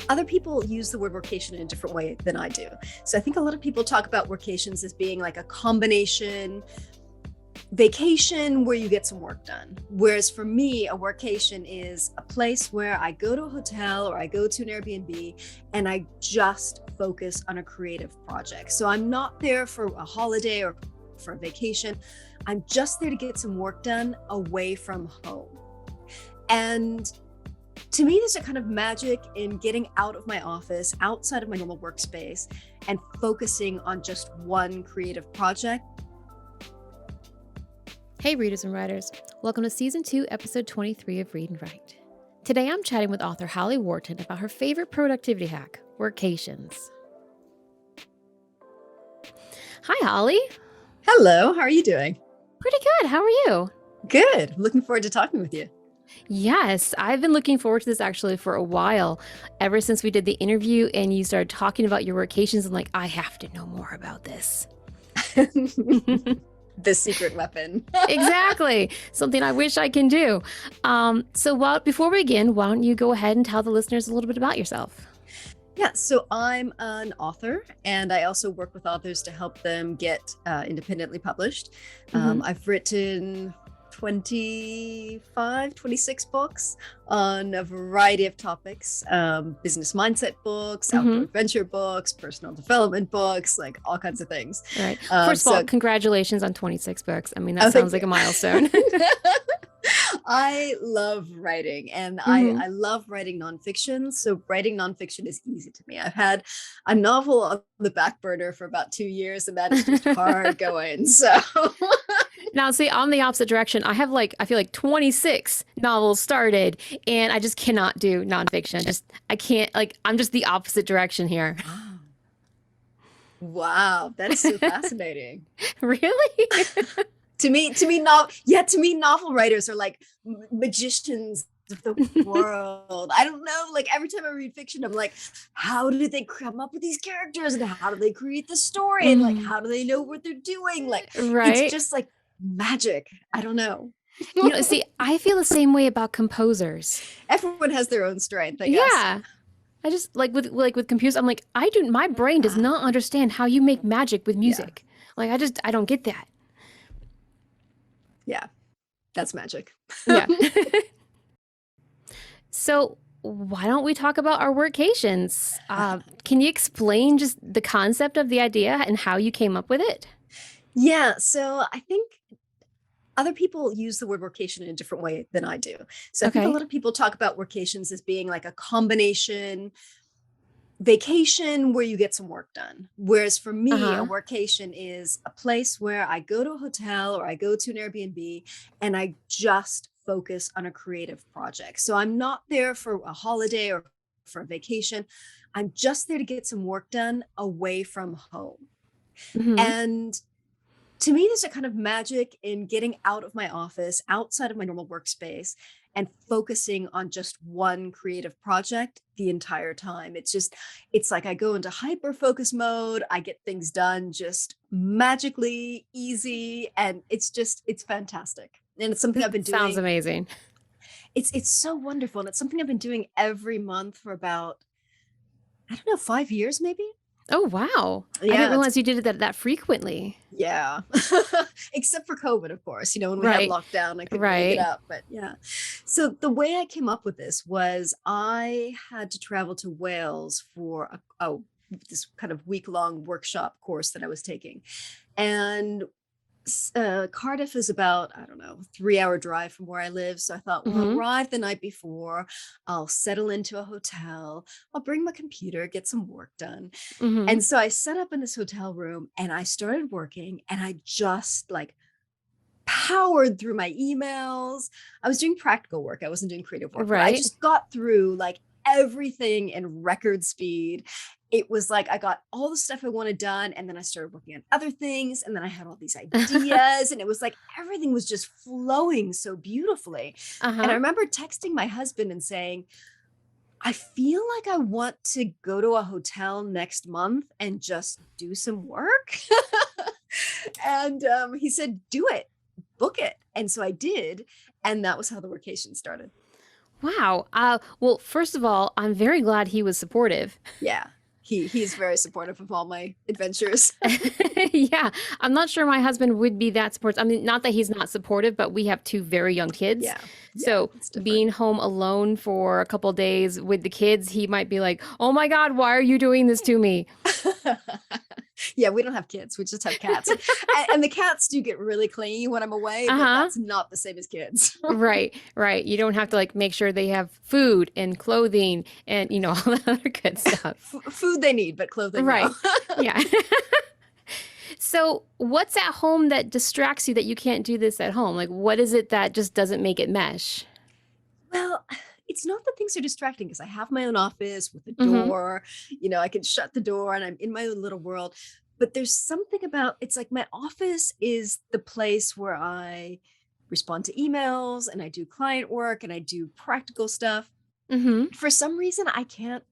Other people use the word workation in a different way than I do. So I think a lot of people talk about workations as being like a combination vacation where you get some work done. Whereas for me, a workation is a place where I go to a hotel or I go to an Airbnb and I just focus on a creative project. So I'm not there for a holiday or for a vacation. I'm just there to get some work done away from home. And to me, there's a kind of magic in getting out of my office, outside of my normal workspace, and focusing on just one creative project. Hey readers and writers, welcome to Season 2, Episode 23 of Read and Write. Today I'm chatting with author Holly Worton about her favorite productivity hack, Workations. Hi Holly. Hello, how are you doing? Pretty good, how are you? Good, looking forward to talking with you. Yes, I've been looking forward to this actually for a while. Ever since we did the interview and you started talking about your workations, I'm like, I have to know more about this. The secret weapon. Exactly. Something I wish I can do. Before we begin, why don't you go ahead and tell the listeners a little bit about yourself? Yeah, so I'm an author and I also work with authors to help them get independently published. I've written 26 books on a variety of topics, business mindset books, outdoor adventure books, personal development books, like all kinds of things. All right. First of all, congratulations on 26 books. I mean, that sounds like a milestone. I love writing and I love writing nonfiction. So writing nonfiction is easy to me. I've had a novel on the back burner for about 2 years and that is just hard going. So now, see, I'm the opposite direction. I feel like 26 novels started and I just cannot do nonfiction. I can't, I'm just the opposite direction here. Wow, that is so fascinating. Really? To me, novel writers are like magicians of the world. I don't know. Like every time I read fiction, I'm like, how did they come up with these characters and how do they create the story and like how do they know what they're doing? Like, it's just like magic. I don't know. See, I feel the same way about composers. Everyone has their own strength, I guess. Yeah. I just with computers, I'm like, my brain does not understand how you make magic with music. Yeah. I don't get that. Yeah, that's magic. Yeah. So why don't we talk about our workations? Can you explain just the concept of the idea and how you came up with it? Yeah, so I think other people use the word workation in a different way than I do. So I think a lot of people talk about workations as being like a combination vacation where you get some work done. Whereas for me, a workation is a place where I go to a hotel or I go to an Airbnb and I just focus on a creative project. So I'm not there for a holiday or for a vacation. I'm just there to get some work done away from home. And to me, there's a kind of magic in getting out of my office, outside of my normal workspace, and focusing on just one creative project the entire time. It's like I go into hyper focus mode. I get things done just magically easy. And it's fantastic. And it's something I've been doing. Sounds amazing. It's so wonderful. And it's something I've been doing every month for about, 5 years, maybe. Oh, wow. Yeah, I didn't realize you did it that frequently. Yeah. Except for COVID, of course. When we had lockdown, I couldn't really get up. But yeah. So the way I came up with this was I had to travel to Wales for this kind of week-long workshop course that I was taking. And Cardiff is about, 3-hour drive from where I live. So I thought, well, I'll arrive the night before, I'll settle into a hotel, I'll bring my computer, get some work done. And so I set up in this hotel room and I started working and I just powered through my emails. I was doing practical work. I wasn't doing creative work. I just got through everything in record speed. It was like I got all the stuff I wanted done and then I started working on other things and then I had all these ideas and it was like everything was just flowing so beautifully. And I remember texting my husband and saying, I feel like I want to go to a hotel next month and just do some work. And he said, do it, book it. And so I did. And that was how the Workation started. Wow. Well, first of all, I'm very glad he was supportive. Yeah. He's very supportive of all my adventures. Yeah, I'm not sure my husband would be that supportive. I mean, not that he's not supportive, but we have two very young kids. Yeah. Yeah, So it's different. being home alone for a couple days with the kids, he might be like, "Oh my God, why are you doing this to me?" Yeah, we don't have kids. We just have cats. And the cats do get really clingy when I'm away, but Uh-huh. that's not the same as kids. Right, right. You don't have to like make sure they have food and clothing and all that other good stuff. Food they need, but clothing Right. no. Yeah. So, what's at home that distracts you that you can't do this at home? Like, what is it that just doesn't make it mesh? Well, it's not that things are distracting because I have my own office with a Mm-hmm. door. I can shut the door and I'm in my own little world. But there's something about it's like my office is the place where I respond to emails and I do client work and I do practical stuff. Mm-hmm. For some reason, I can't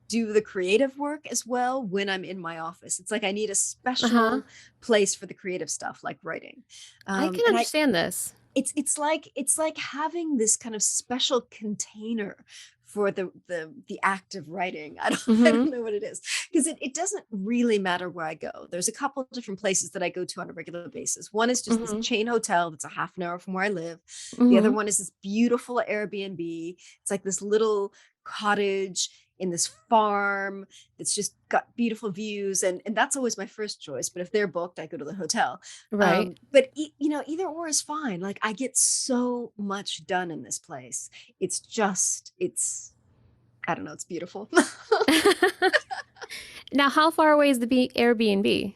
do the creative work as well when I'm in my office. It's like I need a Uh-huh. special place for the creative stuff like writing. I can And understand this. it's like having this kind of special container for the act of writing. I Mm-hmm. don't know what it is because it doesn't really matter where I go. There's a couple of different places that I go to on a regular basis. One is just this Mm-hmm. chain hotel that's a half an hour from where I live. The other Mm-hmm. one is this beautiful Airbnb. It's like this little cottage in this farm that's just got beautiful views, and that's always my first choice. But if they're booked, I go to the hotel. Right. But either or is fine. Like I get so much done in this place. It's I don't know, it's beautiful. Now, how far away is the Airbnb?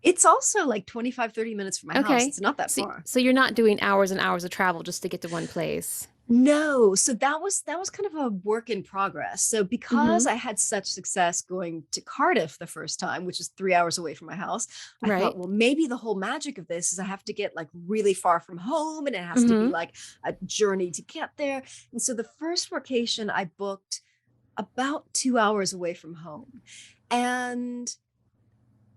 It's also like 25-30 minutes from my house. Okay. It's not that So, far. so you're not doing hours and hours of travel just to get to one place. No, so that was kind of a work in progress. So Mm-hmm. because I had such success going to Cardiff the first time, which is 3 hours away from my house, I thought, Right. well, maybe the whole magic of this is I have to get like really far from home and it has to be Mm-hmm. like a journey to get there. And so the first workation I booked about 2 hours away from home. And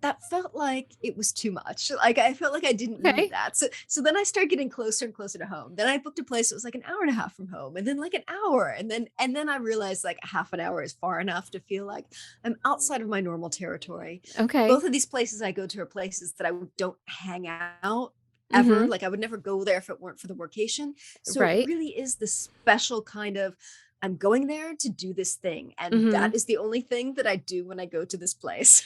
that felt like it was too much. Like I felt like I didn't need Okay. that. So then I started getting closer and closer to home. Then I booked a place that was like an hour and a half from home, and then like an hour. And then I realized like half an hour is far enough to feel like I'm outside of my normal territory. Okay. Both of these places I go to are places that I don't hang out ever. Mm-hmm. Like I would never go there if it weren't for the workation. So it Right. really is this special kind of I'm going there to do this thing. And Mm-hmm. that is the only thing that I do when I go to this place.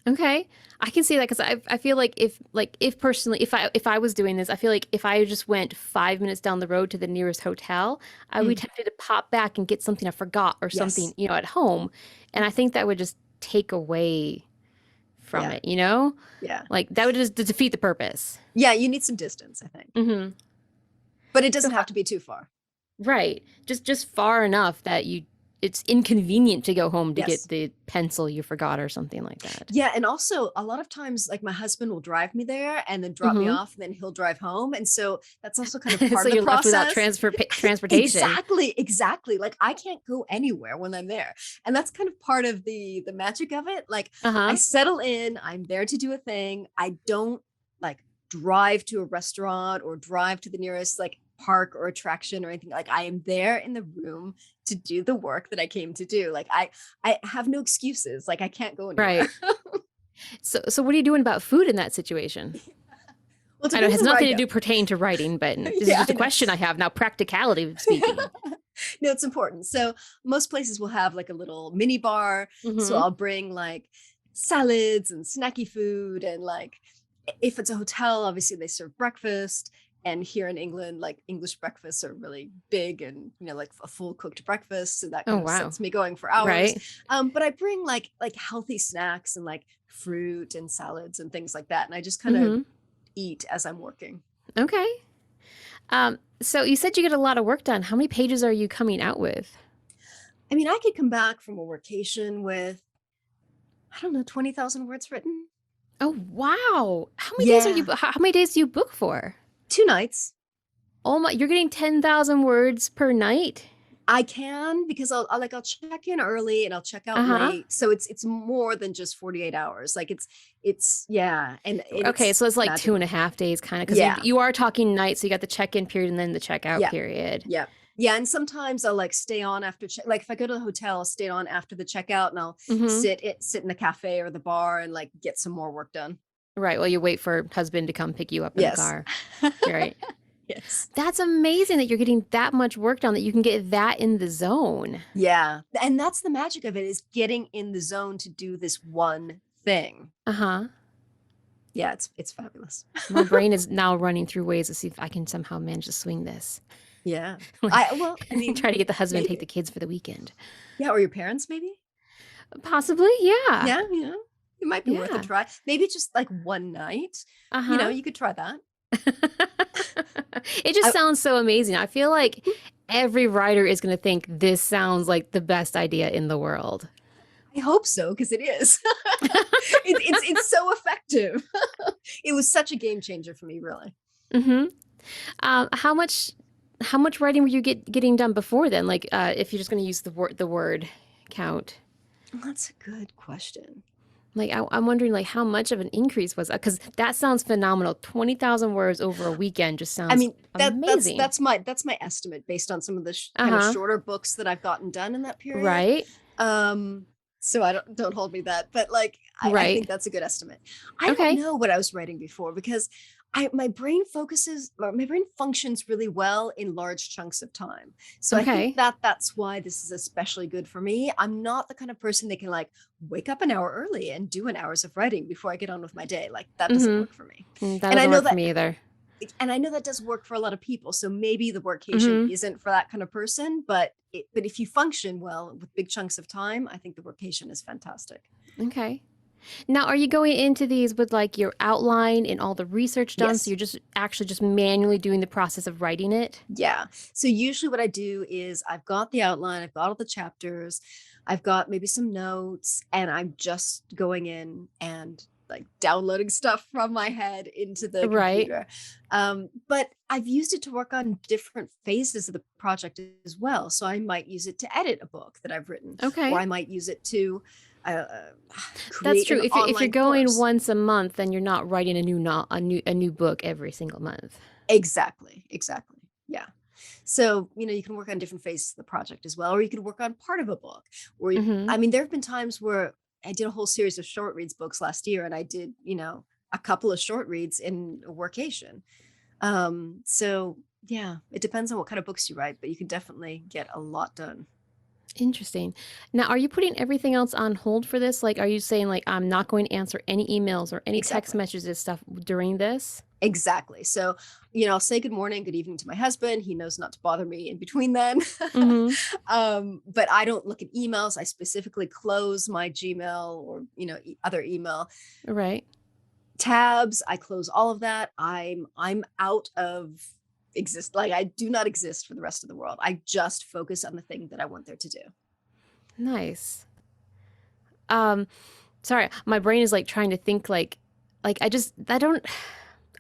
Okay. I can see that because I feel like if personally if I was doing this, I feel like if I just went 5 minutes down the road to the nearest hotel, I would be Mm, tempted to pop back and get something I forgot or something, yes. at home. And I think that would just take away from Yeah. it. Yeah. Like that would just defeat the purpose. Yeah. You need some distance, I think, Mm-hmm. but it So doesn't have to be too far. right. Just far enough that it's inconvenient to go home to get Yes. the pencil you forgot or something like that. Yeah. And also, a lot of times, like my husband will drive me there and then drop me Mm-hmm. off, and then he'll drive home. And so that's also kind of part So of the you're left without process. transportation. Exactly. Like I can't go anywhere when I'm there. And that's kind of part of the magic of it. Like I Uh-huh. settle in, I'm there to do a thing. I don't like drive to a restaurant or drive to the nearest like park or attraction or anything. Like I am there in the room to do the work that I came to do. Like I have no excuses. Like I can't go anywhere. Right. So what are you doing about food in that situation? Well, it I know it depends has on where I nothing to go. do pertain to writing, but this is Yeah, just I a know. question I have now, practicality speaking. No, it's important. So most places will have like a little mini bar. So Mm-hmm. I'll bring like salads and snacky food. And like if it's a hotel, obviously they serve breakfast. And here in England, like English breakfasts are really big and like a full cooked breakfast. So that Oh kind of wow. sets me going for hours. Right. But I bring like healthy snacks and like fruit and salads and things like that. And I just kind of Mm-hmm. eat as I'm working. Okay. So you said you get a lot of work done. How many pages are you coming out with? I mean, I could come back from a workation with, I don't know, 20,000 words written. Oh wow. How many days are you Yeah, how many days do you book for? 2 nights. Oh my, you're getting 10,000 words per night? I can because I'll check in early and I'll check out Uh-huh. late. So it's more than just 48 hours. Like it's yeah, and Okay, it's so it's like two and magical. a half days kind of because you Yeah. you are talking nights, so you got the check-in period and then the checkout Yeah. period. Yeah. Yeah, and sometimes I'll like stay on after like if I go to the hotel, I'll stay on after the checkout and I'll Mm-hmm. sit in the cafe or the bar and like get some more work done. Right. Well, you wait for husband to come pick you up in the Yes. car. Right. Yes. That's amazing that you're getting that much work done that you can get that in the zone. Yeah. And that's the magic of it, is getting in the zone to do this one thing. Uh-huh. Yeah, it's fabulous. My brain is now running through ways to see if I can somehow manage to swing this. Yeah. Like, I mean, try to get the husband to take maybe. the kids for the weekend. Yeah, or your parents maybe? Possibly, yeah. Yeah, it might be worth a Yeah. try. Maybe just like one night. Uh-huh. You could try that. It just I, sounds so amazing. I feel like every writer is going to think this sounds like the best idea in the world. I hope so, because it is. It's so effective. It was such a game changer for me, really. Mm-hmm. How much writing were you getting done before then? Like, if you're just going to use the word count. That's a good question. Like, I'm wondering, like, how much of an increase was that? Because that sounds phenomenal. 20,000 words over a weekend just I sounds mean, amazing. that's my estimate based on some of the kind of shorter books that I've gotten done in that period. Right. So I don't hold me that, but like I think that's a good estimate. I don't know what I was writing before, because my brain functions really well in large chunks of time. So I think that's why this is especially good for me. I'm not the kind of person that can like wake up an hour early and do an hours of writing before I get on with my day. Like that doesn't work for me. That doesn't work for me either. And I know that does work for a lot of people. So maybe the workation isn't for that kind of person, but if you function well with big chunks of time, I think the workation is fantastic. Okay. Now, are you going into these with like your outline and all the research done? Yes. So you're just actually just manually doing the process of writing it? Yeah. So usually what I do is I've got the outline, I've got all the chapters, I've got maybe some notes, and I'm just going in and like downloading stuff from my head into the computer. But I've used it to work on different phases of the project as well. So I might use it to edit a book that I've written, or I might use it to That's true. If you're going course. once a month, then you're not writing a new book every single month. Exactly. Yeah. So, you can work on different phases of the project as well, or you could work on part of a book. Or, I mean, there have been times where I did a whole series of short reads books last year, and I did, a couple of short reads in a workation. So yeah, it depends on what kind of books you write, but you can definitely get a lot done. Interesting. Now, are you putting everything else on hold for this? Like, are you saying like, I'm not going to answer any emails or any text messages stuff during this? Exactly. So, I'll say good morning, good evening to my husband. He knows not to bother me in between then. But I don't look at emails. I specifically close my Gmail or, other email. Right. Tabs, I close all of that. I'm out of exist. Like I do not exist for the rest of the world. I just focus on the thing that I want there to do. Nice. Sorry, my brain is like trying to think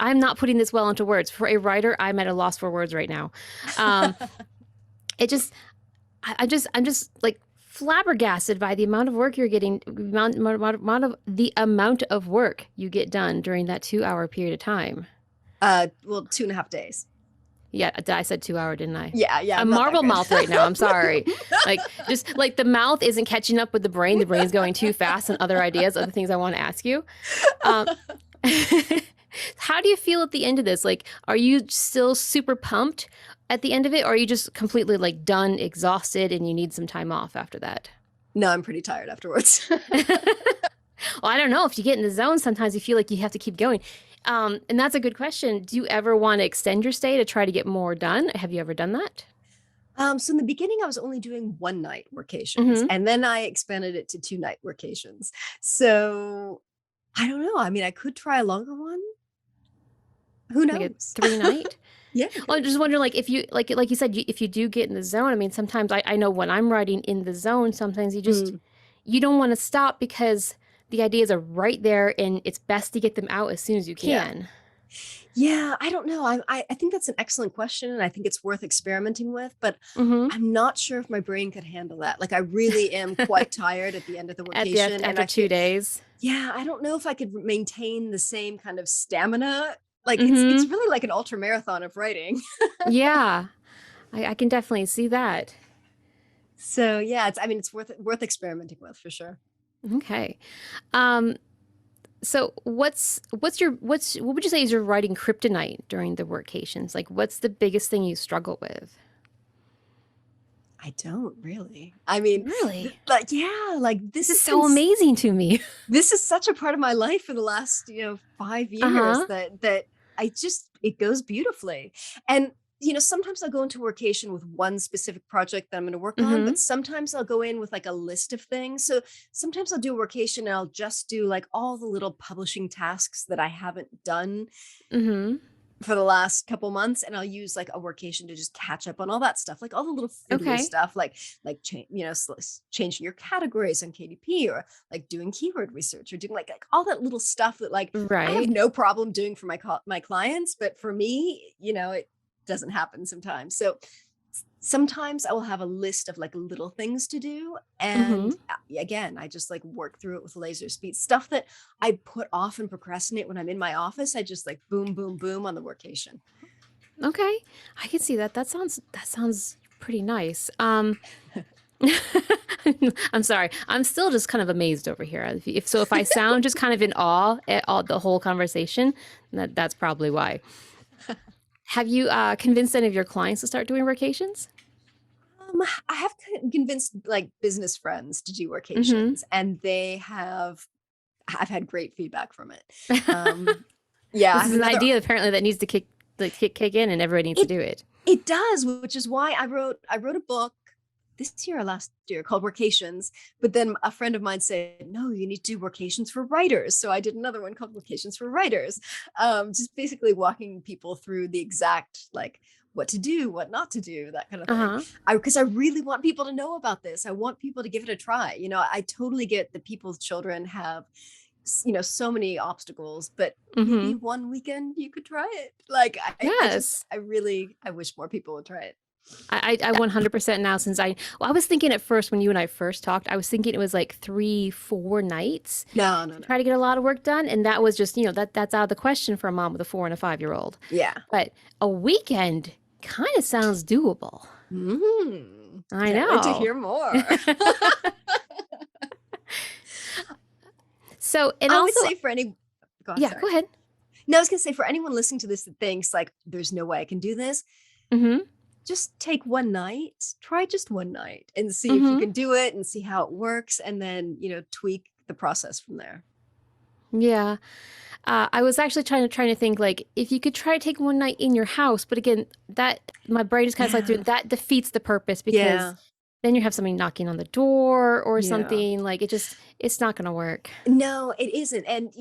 I'm not putting this well into words. For a writer, I'm at a loss for words right now. I'm just like flabbergasted by the amount of work you're getting, the amount of work you get done during that 2-hour period of time. Well, 2.5 days. Yeah, I said 2 hour, didn't I? Yeah. I'm marble mouth right now. I'm sorry. Just like the mouth isn't catching up with the brain. The brain's going too fast on other ideas, other things I want to ask you. How do you feel at the end of this? Like, are you still super pumped at the end of it, or are you just completely like done, exhausted, and you need some time off after that? No, I'm pretty tired afterwards. Well, I don't know. If you get in the zone, sometimes you feel like you have to keep going. And that's a good question. Do you ever want to extend your stay to try to get more done? Have you ever done that? So in the beginning, I was only doing 1-night workations, and then I expanded it to 2-night workations. So I don't know. I mean, I could try a longer one. Who knows? Like a 3-night? Yeah. Well, I'm just wondering, like, if you like you said, if you do get in the zone. I mean, sometimes I know when I'm writing in the zone, sometimes you don't want to stop because the ideas are right there, and it's best to get them out as soon as you can. Yeah, I don't know. I think that's an excellent question, and I think it's worth experimenting with, but I'm not sure if my brain could handle that. Like, I really am quite tired at the end of the workation. After 2 days. Yeah, I don't know if I could maintain the same kind of stamina. Like, it's really like an ultra marathon of writing. Yeah. I can definitely see that. So yeah, it's worth experimenting with for sure. Okay. Um, so what would you say is your writing kryptonite during the workations? Like what's the biggest thing you struggle with? I don't really. I mean, Really? like, yeah, like This is so s- amazing to me. this is such a part of my life for the last, 5 years Uh-huh. that it goes beautifully. And sometimes I'll go into workation with one specific project that I'm going to work on, Mm-hmm. but sometimes I'll go in with like a list of things. So sometimes I'll do a workation and I'll just do like all the little publishing tasks that I haven't done Mm-hmm. for the last couple months, and I'll use like a workation to just catch up on all that stuff, like all the little fiddly Okay. stuff, like changing your categories on KDP, or like doing keyword research, or doing like all that little stuff that like I have Right. no problem doing for my clients, but for me, it doesn't happen sometimes. So sometimes I will have a list of like little things to do. Mm-hmm. And again, I just like work through it with laser speed. Stuff that I put off and procrastinate when I'm in my office, I just like boom, boom, boom on the workation. Okay. I can see that. That sounds pretty nice. I'm sorry. I'm still just kind of amazed over here. If I sound just kind of in awe at all the whole conversation, that's probably why. Have you convinced any of your clients to start doing workations? I have convinced like business friends to do Mm-hmm. workations, and I've had great feedback from it. Yeah, I This have is an another. idea apparently that needs to kick in, and everybody needs to It do it. it does, which is why I wrote a book this year or last year called Workations. But then a friend of mine said, no, you need to do workations for writers. So I did another one called Workations for Writers. Just basically walking people through the exact like what to do, what not to do, that kind of thing. Uh-huh. Because I really want people to know about this. I want people to give it a try. I totally get that people's children have so many obstacles, but maybe Mm-hmm. one weekend you could try it. Like Yes. I wish more people would try it. I 100% now since I was thinking at first when you and I first talked, I was thinking it was like 3, 4 nights No, no, to no. try to get a lot of work done. And that was just, that's out of the question for a mom with a 4 and a 5-year-old. Yeah. But a weekend kind of sounds doable. I Can't wait to know. hear more. So, and I would also, say for any go on, yeah, go sorry. ahead. No, I was gonna say for anyone listening to this that thinks like there's no way I can do this, Mm-hmm. just take one night, try just one night and see if you Mm-hmm. can do it and see how it works, and then, tweak the process from there. Yeah. I was actually trying to think like if you could try to take one night in your house, but again, that my brain just kind of like through Yeah. that defeats the purpose because Yeah. then you have somebody knocking on the door or Yeah. something like it's not gonna work. No, it isn't. And,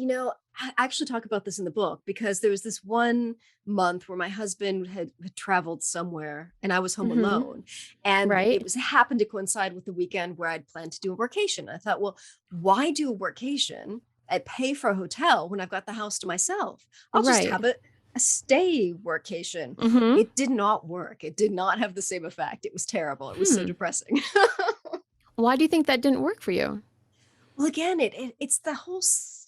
I actually talk about this in the book because there was this one month where my husband had traveled somewhere and I was home Mm-hmm. alone. And it Right. was happened to coincide with the weekend where I'd planned to do a workation. I thought, well, why do a workation? I pay for a hotel when I've got the house to myself. I'll just Right. have a stay workation. Mm-hmm. It did not work. It did not have the same effect. It was terrible. It was so Hmm. depressing. Why do you think that didn't work for you? Well, again, it's the whole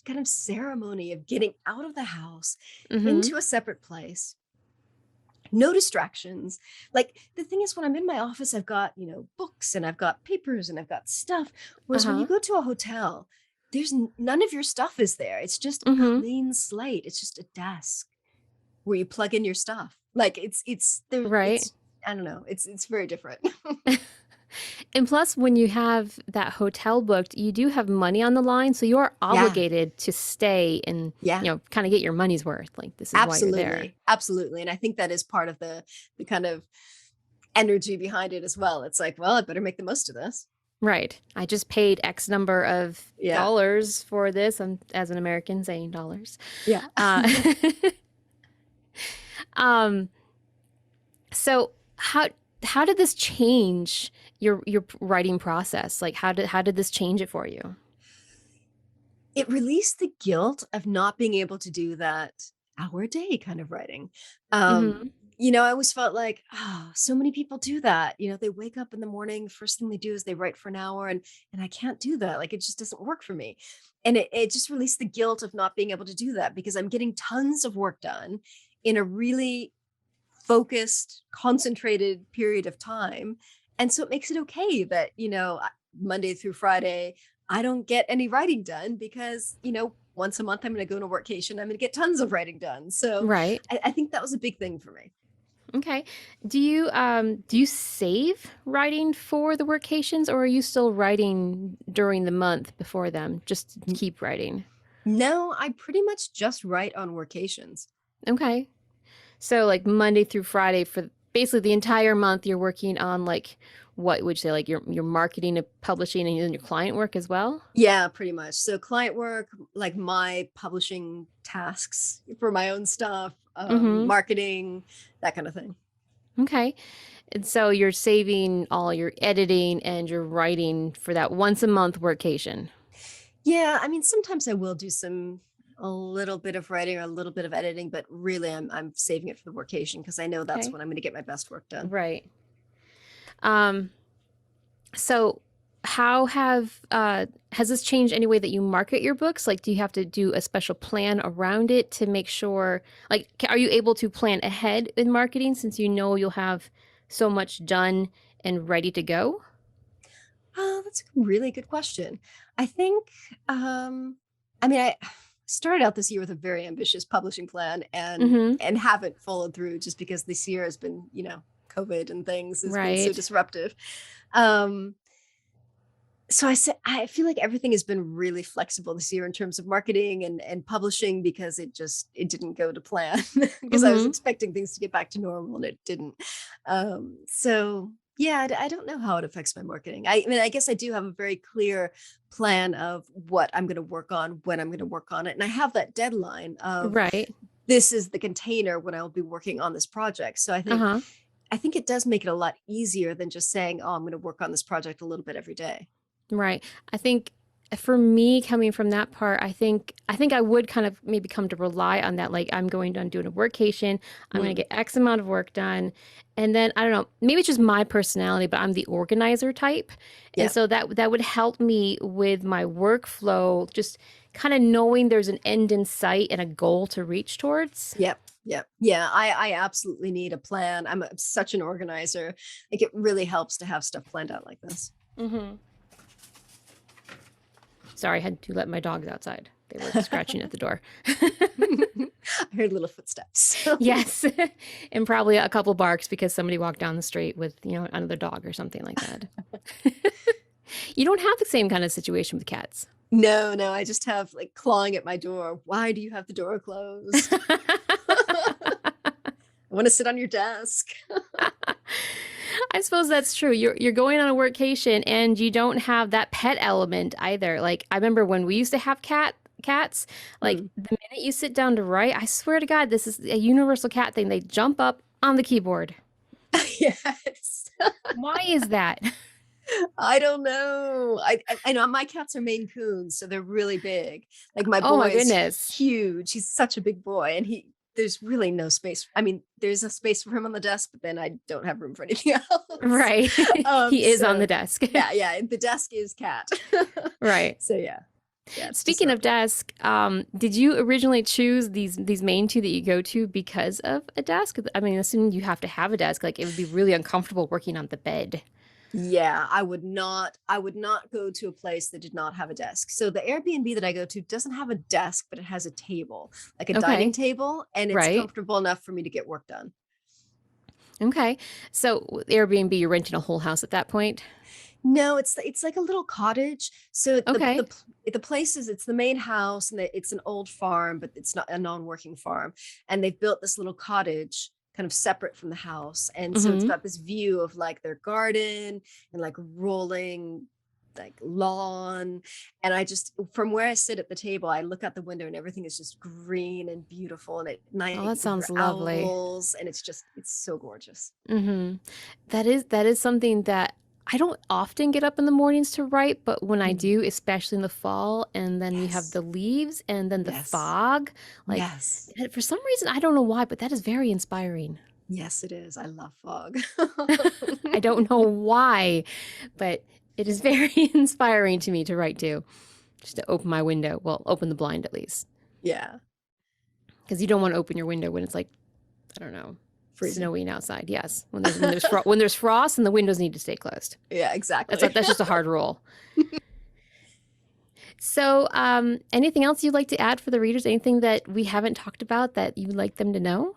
kind of ceremony of getting out of the house Mm-hmm. into a separate place, no distractions. Like the thing is, when I'm in my office, I've got, books and I've got papers and I've got stuff. Whereas when you Uh-huh. go to a hotel, there's none of your stuff is there. It's just a Mm-hmm. clean slate. It's just a desk where you plug in your stuff. Like it's there. Right. It's I don't know. It's very different. And plus, when you have that hotel booked, you do have money on the line, so you are Yeah. obligated to stay and, Yeah. kind of get your money's worth. Like this is why you're there. Absolutely. Absolutely. And I think that is part of the kind of energy behind it as well. It's like, well, I better make the most of this. Right. I just paid X number of Yeah. dollars for this. I'm as an American saying dollars. Yeah. Uh, um, so how did this change your writing process? Like how did this change it for you? It released the guilt of not being able to do that hour a day kind of writing. Um, Mm-hmm. I always felt like, so many people do that. They wake up in the morning, first thing they do is they write for an hour, and I can't do that. Like it just doesn't work for me. And it just released the guilt of not being able to do that because I'm getting tons of work done in a really focused, concentrated period of time. And so it makes it okay that, Monday through Friday, I don't get any writing done because, once a month I'm going to go to Workation. I'm going to get tons of writing done. So Right. I think that was a big thing for me. Okay. Do you save writing for the workations, or are you still writing during the month before them? Just keep writing. No, I pretty much just write on Workations. Okay. So like Monday through Friday for basically the entire month you're working on like what would you say, like your marketing and publishing and your client work as well? Yeah, pretty much. So client work, like my publishing tasks for my own stuff, Mm-hmm. marketing, that kind of thing. Okay. And so you're saving all your editing and your writing for that once a month workation. Yeah, I mean, sometimes I will do a little bit of writing or a little bit of editing, but really I'm saving it for the Workation because I know that's Okay. when I'm going to get my best work done. Right. Um, so how has this changed any way that you market your books? Like, do you have to do a special plan around it to make sure, like, are you able to plan ahead in marketing since you know you'll have so much done and ready to go? That's a really good question. I think, I mean, I started out this year with a very ambitious publishing plan Mm-hmm. and haven't followed through just because this year has been, COVID and things has been so Right. disruptive. Um, so I feel like everything has been really flexible this year in terms of marketing and publishing because it didn't go to plan because I was Mm-hmm. expecting things to get back to normal and it didn't. So yeah, I don't know how it affects my marketing. I mean, I guess I do have a very clear plan of what I'm going to work on, when I'm going to work on it, and I have that deadline of Right. this is the container when I will be working on this project. So Uh-huh. I think it does make it a lot easier than just saying, oh, I'm going to work on this project a little bit every day. Right. I think for me coming from that part, I think I would kind of maybe come to rely on that. Like I'm going to do a workation, I'm going to Mm, get X amount of work done. And then I don't know, maybe it's just my personality, but I'm the organizer type. And yeah. so that would help me with my workflow, just kind of knowing there's an end in sight and a goal to reach towards. Yep. Yep. Yeah. I absolutely need a plan. Such an organizer. Like it really helps to have stuff planned out like this. Mm-hmm. Sorry, I had to let my dogs outside. They were scratching at the door. I heard little footsteps. Yes. And probably a couple barks because somebody walked down the street with, another dog or something like that. You don't have the same kind of situation with cats. No, no, I just have like clawing at my door. Why do you have the door closed? I want to sit on your desk. I suppose that's true. You're going on a workation and you don't have that pet element either. Like I remember when we used to have cats, like Mm. the minute you sit down to write, I swear to God, this is a universal cat thing. They jump up on the keyboard. Yes. Why is that? I don't know. I know my cats are Maine Coons, so they're really big. Like my Oh my boy is goodness. huge. He's such a big boy, and there's really no space. I mean, there's a space for him on the desk, but then I don't have room for anything else. Right. He is on So the desk. yeah, the desk is cat. Right. So yeah, it's Speaking of disruptive. desk, did you originally choose these main two that you go to because of a desk? I mean, assuming you have to have a desk, like it would be really uncomfortable working on the bed. Yeah, I would not go to a place that did not have a desk. So the Airbnb that I go to doesn't have a desk, but it has a table, like a dining Okay, table, and it's right. comfortable enough for me to get work done. Okay. So Airbnb, you're renting a whole house at that point? No, it's like a little cottage. So Okay. the place is it's the main house and it's an old farm, but it's not a non-working farm. And they've built this little cottage kind of separate from the house. And so it's Mm-hmm. got this view of like their garden and like rolling like lawn. And I just from where I sit at the table, I look out the window and everything is just green and beautiful. And at night Oh, you that can hear sounds lovely. owls and it's so gorgeous. Mm-hmm. That is something that I don't often get up in the mornings to write, but when I Mm. do, especially in the fall, and then we have Yes. the leaves and then the Yes. fog, like Yes. for some reason, I don't know why, but that is very inspiring. Yes, it is. I love fog. I don't know why, but it is very inspiring to me to write to, just to open my window. Well, open the blind at least, Yeah. because you don't want to open your window when it's like, I don't know, freezing. Snowing outside. Yes, when there's frost and the windows need to stay closed. Yeah, exactly. That's just a hard rule. So, anything else you'd like to add for the readers? Anything that we haven't talked about that you would like them to know?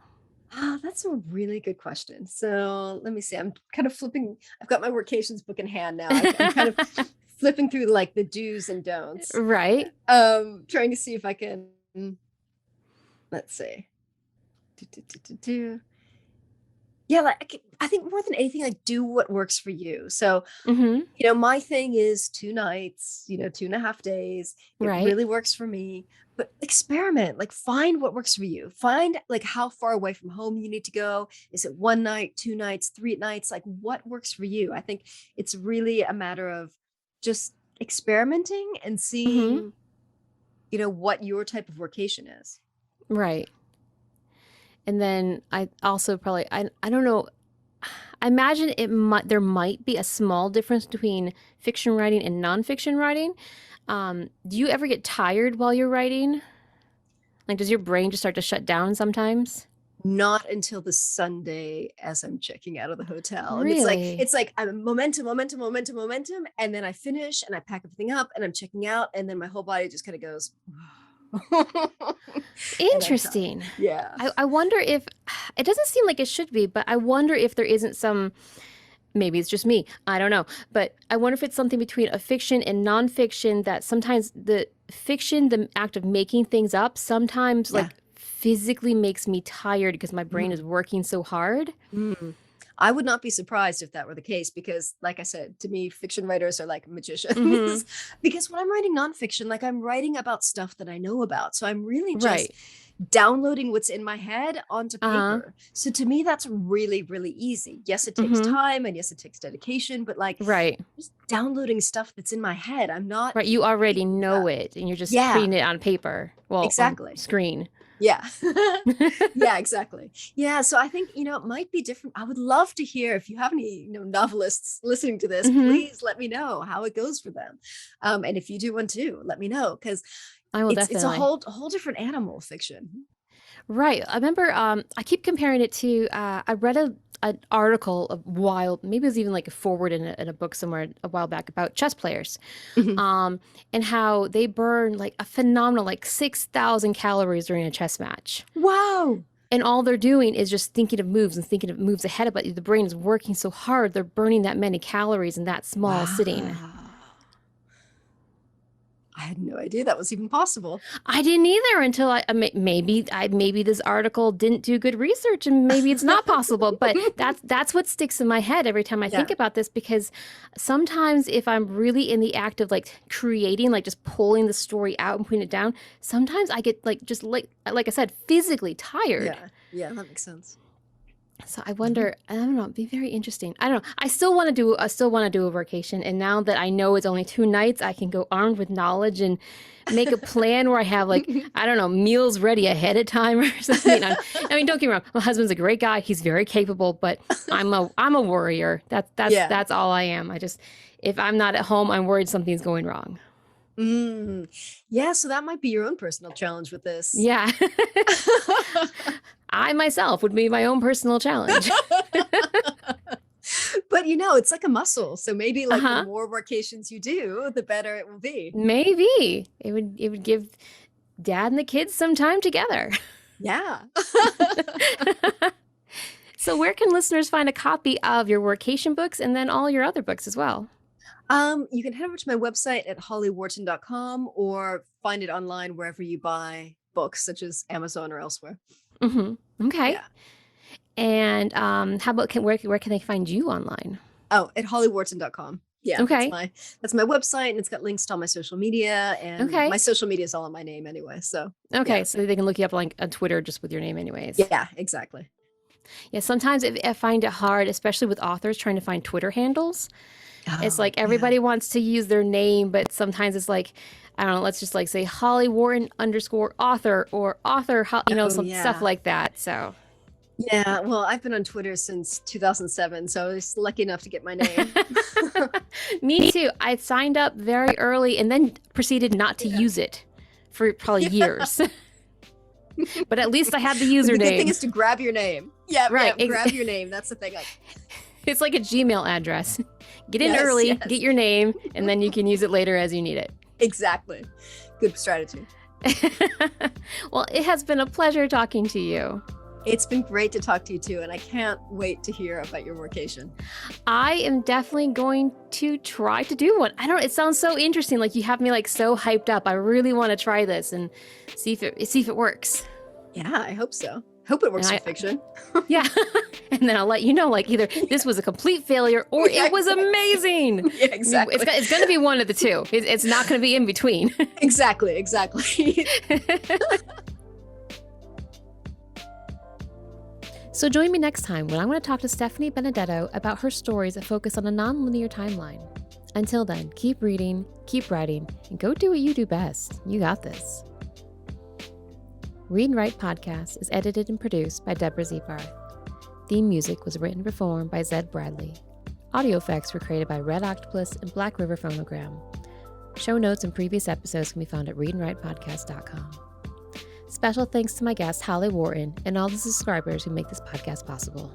That's a really good question. So let me see. I'm kind of flipping. I've got my Workations book in hand now. I'm kind of flipping through like the do's and don'ts. Right. Trying to see if I can. Let's see. Yeah, like I think more than anything, like do what works for you. So, my thing is 2 nights, 2.5 days. It really works for me. But experiment, like find what works for you. Find like how far away from home you need to go. Is it 1 night, 2 nights, 3 nights? Like what works for you? I think it's really a matter of just experimenting and seeing, what your type of workation is. Right. And then I also probably, I don't know, I imagine there might be a small difference between fiction writing and nonfiction writing. Do you ever get tired while you're writing? Like, does your brain just start to shut down sometimes? Not until the Sunday as I'm checking out of the hotel. And Really? it's like I'm momentum. And then I finish and I pack everything up and I'm checking out. And then my whole body just kind of goes. Interesting. Yeah. I wonder if, it doesn't seem like it should be, but I wonder if there isn't some, maybe it's just me, I don't know, but I wonder if it's something between a fiction and nonfiction that sometimes the fiction, the act of making things up, sometimes like physically makes me tired because my brain is working so hard. I would not be surprised if that were the case because, like I said, to me, fiction writers are like magicians. Because when I'm writing nonfiction, like I'm writing about stuff that I know about. So I'm really just downloading what's in my head onto paper. So to me, that's really, really easy. Yes, it takes time and yes, it takes dedication, but like just downloading stuff that's in my head. I'm not. Right. You already know it and you're just putting it on paper. Well, on screen. Yeah. Yeah, exactly. Yeah. So I think, it might be different. I would love to hear if you have any, novelists listening to this, please let me know how it goes for them. And if you do one too, let me know. Because it's a whole different animal, fiction. Right. I remember I keep comparing it to I read an article maybe it was even like a forward in a book somewhere a while back about chess players and how they burn like a phenomenal like 6,000 calories during a chess match. Wow. And all they're doing is just thinking of moves and thinking of moves ahead of it. The brain is working so hard, they're burning that many calories in that small sitting. I had no idea that was even possible. I didn't either until maybe this article didn't do good research and maybe it's not possible. But that's what sticks in my head every time I think about this, because sometimes if I'm really in the act of like creating, like just pulling the story out and putting it down, sometimes I get like just like I said, physically tired. Yeah, that makes sense. So I wonder, I don't know, it'd be very interesting. I don't know. I still want to do a Workation. And now that I know it's only 2 nights, I can go armed with knowledge and make a plan where I have like, I don't know, meals ready ahead of time or something. I mean, don't get me wrong. My husband's a great guy. He's very capable, but I'm a worrier. That's all I am. If I'm not at home, I'm worried something's going wrong. Yeah, so that might be your own personal challenge with this. Yeah. I myself would be my own personal challenge. But it's like a muscle. So maybe like the more workations you do, the better it will be. Maybe it would give Dad and the kids some time together. Yeah. So where can listeners find a copy of your Workation books and then all your other books as well? You can head over to my website at hollyworton.com or find it online wherever you buy books, such as Amazon or elsewhere. Okay. Yeah. And how about where can they find you online? Oh, at hollyworton.com. Yeah. Okay. That's my website, and it's got links to all my social media, and my social media is all in my name anyway. So so they can look you up like on Twitter just with your name anyways. Yeah, exactly. Yeah, sometimes I find it hard, especially with authors trying to find Twitter handles. It's like everybody wants to use their name, but sometimes it's like, I don't know, let's just like say Holly Worton _author or author, stuff like that. So. Yeah, well, I've been on Twitter since 2007, so I was lucky enough to get my name. Me too. I signed up very early and then proceeded not to use it for probably years. But at least I had the The good thing username. is to grab your name. Yeah, Right. Yeah, grab your name. That's the thing. It's like a Gmail address. Get in Yes, early, yes. get your name, and then you can use it later as you need it. Exactly. Good strategy. Well, it has been a pleasure talking to you. It's been great to talk to you too, and I can't wait to hear about your workation. I am definitely going to try to do one. I don't know, it sounds so interesting. Like you have me like so hyped up. I really want to try this and see if it works. Yeah, I hope so. Hope it works for fiction. Yeah. And then I'll let you know, like either this was a complete failure or it was amazing. Yeah, exactly. I mean, it's going to be one of the two. It's not going to be in between. Exactly. So join me next time when I'm going to talk to Stephanie Benedetto about her stories that focus on a non-linear timeline. Until then, keep reading, keep writing, and go do what you do best. You got this. Read and Write Podcast is edited and produced by Deborah Zebarth. Theme music was written and performed by Zed Bradley. Audio effects were created by Red Octopus and Black River Phonogram. Show notes and previous episodes can be found at readandwritepodcast.com. Special thanks to my guest, Holly Worton, and all the subscribers who make this podcast possible.